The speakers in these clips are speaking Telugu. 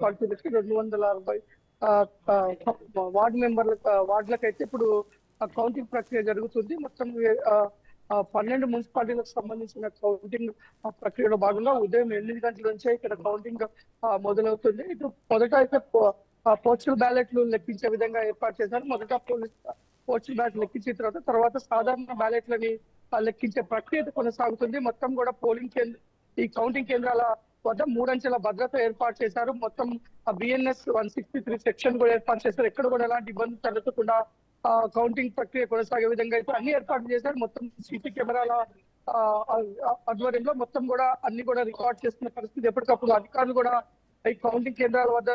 మున్సిపాలిటీలకి 260 వార్డులకైతే ఇప్పుడు కౌంటింగ్ ప్రక్రియ జరుగుతుంది. మొత్తం 12 మున్సిపాలిటీలకు సంబంధించిన కౌంటింగ్ ప్రక్రియలో భాగంగా ఉదయం 8 గంటల నుంచే ఇక్కడ కౌంటింగ్ మొదలవుతుంది. ఇటు మొదట అయితే పోస్టల్ బ్యాలెట్లు లెక్కించే విధంగా ఏర్పాటు చేశారు. మొదట పోస్టల్ బ్యాలెట్ లెక్కించిన తర్వాత సాధారణ బ్యాలెట్లని లెక్కించే ప్రక్రియ కొనసాగుతుంది. మొత్తం కూడా ఈ కౌంటింగ్ కేంద్రాల వద్ద 3 అంచెల భద్రత ఏర్పాటు చేశారు. మొత్తం బిఎన్ఎస్ 163 సెక్షన్ కూడా ఏర్పాటు చేశారు. ఎక్కడ కూడా ఎలాంటి ఇబ్బంది తలెత్తకుండా కౌంటింగ్ ప్రక్రియ కొనసాగే విధంగా అయితే అన్ని ఏర్పాట్లు చేశారు. మొత్తం సీసీ కెమెరాల ఆధ్వర్యంలో మొత్తం కూడా అన్ని కూడా రికార్డ్ చేస్తున్న పరిస్థితి. ఎప్పటికప్పుడు అధికారులు కూడా ఈ కౌంటింగ్ కేంద్రాల వద్ద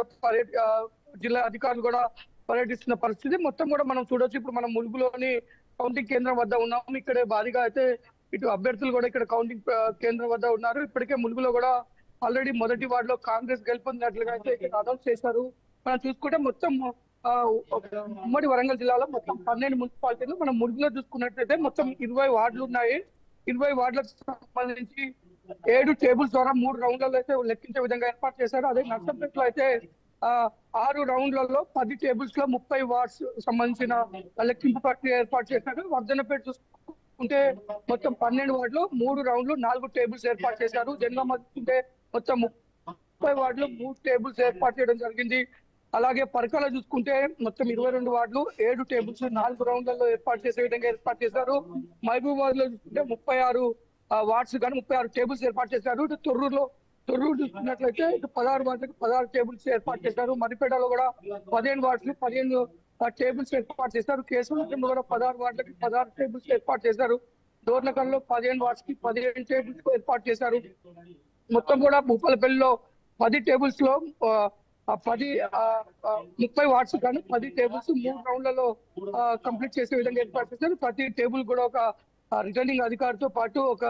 జిల్లా అధికారులు కూడా పర్యటిస్తున్న పరిస్థితి మొత్తం కూడా మనం చూడొచ్చు. ఇప్పుడు మనం ములుగులోని కౌంటింగ్ కేంద్రం వద్ద ఉన్నాము. ఇక్కడే భారీగా అయితే ఇటు అభ్యర్థులు కూడా ఇక్కడ కౌంటింగ్ కేంద్రం వద్ద ఉన్నారు. ఇప్పటికే ములుగులో కూడా ఆల్రెడీ మొదటి వార్డులో కాంగ్రెస్ గెలుపొందినట్లుగా అయితే ఇక్కడ అనౌన్స్ చేశారు. మనం చూసుకుంటే మొత్తం ఉమ్మడి వరంగల్ జిల్లాలో మొత్తం 12 మున్సిపాలిటీలు. మనం ములుగులో చూసుకున్నట్లయితే మొత్తం 20 వార్డులు ఉన్నాయి. 20 వార్డులకు సంబంధించి 7 టేబుల్స్ ద్వారా 3 రౌండ్లలో అయితే లెక్కించే విధంగా ఏర్పాటు చేశారు. అదే నర్సంపేటలో అయితే 6 రౌండ్లలో 10 టేబుల్స్ లో 30 వార్డ్స్ సంబంధించిన లెక్కింపు ప్రక్రియ ఏర్పాటు చేశారు. వర్ధనపేట చూసుకుంటే మొత్తం 12 వార్డులు 3 రౌండ్లు 4 టేబుల్స్ ఏర్పాటు చేశారు. జనగామ చూసుకుంటే మొత్తం 30 వార్డులు 3 టేబుల్స్ ఏర్పాటు చేయడం జరిగింది. అలాగే పరకాల చూసుకుంటే మొత్తం 22 వార్డులు 7 టేబుల్స్ 4 రౌండ్లలో ఏర్పాటు చేసే విధంగా ఏర్పాటు చేశారు. మహబూబాబాద్ లో చూసుకుంటే 36 వార్డ్స్ కానీ 36 టేబుల్స్ ఏర్పాటు చేశారు. ఇటు తొర్రూరు చూసుకున్నట్లయితే ఇటు 16 వార్డులకు 16 టేబుల్స్ ఏర్పాటు చేశారు. మరిపేటలో కూడా 15 వార్డ్స్ 15 టేబుల్స్ ఏర్పాటు చేశారు. కేశవరంలో కూడా 16 వార్డులకి 16 టేబుల్స్ ఏర్పాటు చేశారు. దోర్నకల్లో 15 వార్డ్స్ కి 15 టేబుల్స్ ఏర్పాటు చేశారు. మొత్తం కూడా భూపాలపల్లిలో 10 టేబుల్స్ లో 30 వార్డ్స్ కానీ 10 టేబుల్స్ 3 రౌండ్లలో కంప్లీట్ చేసే విధంగా ఏర్పాటు చేశారు. ప్రతి టేబుల్ కూడా ఒక రిటర్నింగ్ అధికారితో పాటు ఒక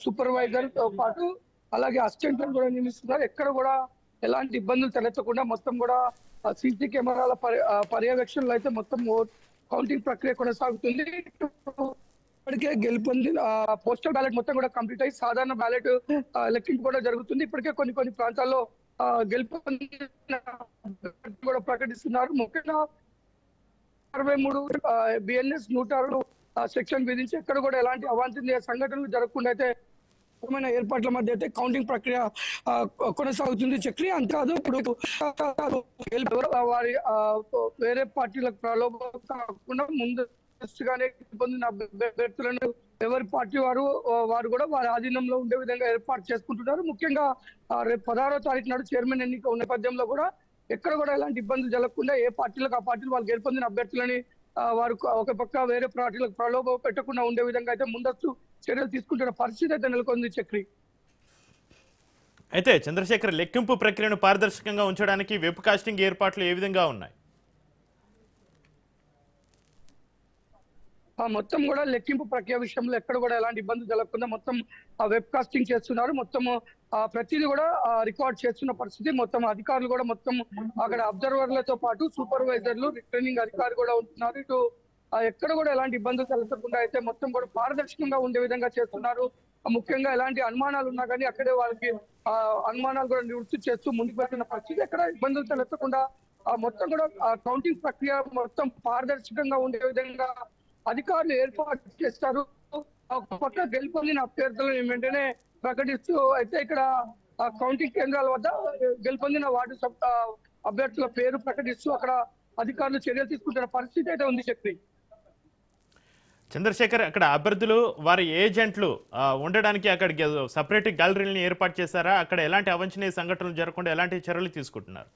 సూపర్వైజర్ తో పాటు అలాగే అసిస్టెంట్లను కూడా నియమిస్తున్నారు. ఎక్కడ కూడా ఎలాంటి ఇబ్బందులు తలెత్తకుండా మొత్తం కూడా సీసీ కెమెరాల పర్యవేక్షణలో అయితే మొత్తం కౌంటింగ్ ప్రక్రియ కొనసాగుతుంది. ఇప్పటికే గెలుపొందిన పోస్టల్ బ్యాలెట్ మొత్తం కూడా కంప్లీట్ అయ్యి సాధారణ బ్యాలెట్ లెక్కింపు కూడా జరుగుతుంది. ఇప్పటికే కొన్ని ప్రాంతాల్లో గెలుపొందిన కూడా ప్రకటిస్తున్నారు. ముఖ్యంగా 63 బిఎన్ఎస్ 106 సెక్షన్ విధించి ఎక్కడ కూడా ఎలాంటి అవాంఛనీయ సంఘటనలు జరగకుండా అయితే ఏర్పాట్ల మధ్య అయితే కౌంటింగ్ ప్రక్రియ కొనసాగుతుంది. చక్రి అంతేకాదు ఇప్పుడు వారి వేరే పార్టీలకు ప్రలోభం కాకుండా ముందుగానే పొందిన అభ్యర్థులను ఎవరి పార్టీ వారు కూడా వారి ఆధీనంలో ఉండే విధంగా ఏర్పాటు చేసుకుంటున్నారు. ముఖ్యంగా రేపు 16వ తారీఖు నాడు చైర్మన్ ఎన్నిక ఉన్న నేపథ్యంలో కూడా ఎక్కడ కూడా ఎలాంటి ఇబ్బందులు జరగకుండా ఏ పార్టీలకు ఆ పార్టీలు వాళ్ళు గెలుపొందిన అభ్యర్థులని వారు ఒక పక్క వేరే పార్టీలకు ప్రలోభం పెట్టకుండా ఉండే విధంగా అయితే ముందస్తు చర్యలు తీసుకుంటున్న పరిస్థితి అయితే నెలకొంది. చక్రి అయితే చంద్రశేఖర్, లెక్కింపు ప్రక్రియను పారదర్శకంగా ఉంచడానికి వెబ్ కాస్టింగ్ ఏర్పాట్లు ఏ విధంగా ఉన్నాయి? మొత్తం కూడా లెక్కింపు ప్రక్రియ విషయంలో ఎక్కడ కూడా ఎలాంటి ఇబ్బంది జరగకుండా మొత్తం వెబ్ కాస్టింగ్ చేస్తున్నారు. మొత్తం ప్రతిదీ కూడా రికార్డ్ చేస్తున్న పరిస్థితి. మొత్తం అధికారులు కూడా మొత్తం అక్కడ అబ్జర్వర్లతో పాటు సూపర్వైజర్లు రిటర్నింగ్ అధికారులు కూడా ఉంటున్నారు. ఇటు ఎక్కడ కూడా ఎలాంటి ఇబ్బందులు తలెత్తకుండా అయితే మొత్తం కూడా పారదర్శకంగా ఉండే విధంగా చేస్తున్నారు. ముఖ్యంగా ఎలాంటి అనుమానాలు ఉన్నా కానీ అక్కడే వాళ్ళకి అనుమానాలు కూడా నివృత్తి చేస్తూ ముందుకు వెళ్తున్న పరిస్థితి. ఎక్కడ ఇబ్బందులు తలెత్తకుండా మొత్తం కూడా కౌంటింగ్ ప్రక్రియ మొత్తం పారదర్శకంగా ఉండే విధంగా అధికారులు ఏర్పాటు చేస్తారు. ఒక పక్క గెలుపొందిన అభ్యర్థులను వెంటనే ప్రకటిస్తూ అయితే ఇక్కడ కౌంటింగ్ కేంద్రాల వద్ద గెలుపొందిన వార్డు అభ్యర్థుల పేరు ప్రకటిస్తూ అక్కడ అధికారులు చర్యలు తీసుకుంటున్న పరిస్థితి అయితే ఉంది. శక్తి చంద్రశేఖర్, అక్కడ అభ్యర్థులు వారి ఏజెంట్లు ఉండడానికి అక్కడ సపరేట్ గ్యాలరీలను ఏర్పాటు చేశారా? అక్కడ ఎలాంటి అవాంఛనీయ సంఘటనలు జరగకుండా ఎలాంటి చర్యలు తీసుకుంటున్నారు?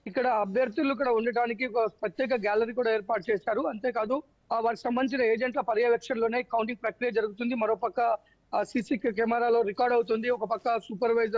ఇక్కడ అభ్యర్థులు ఇక్కడ ఉండడానికి ఒక ప్రత్యేక గ్యాలరీ కూడా ఏర్పాటు చేశారు. అంతేకాదు వారికి సంబంధించిన ఏజెంట్ల పర్యవేక్షణలోనే కౌంటింగ్ ప్రక్రియ జరుగుతుంది. మరోపక్క సీసీ కెమెరాలో రికార్డ్ అవుతుంది. ఒక పక్క సూపర్వైజర్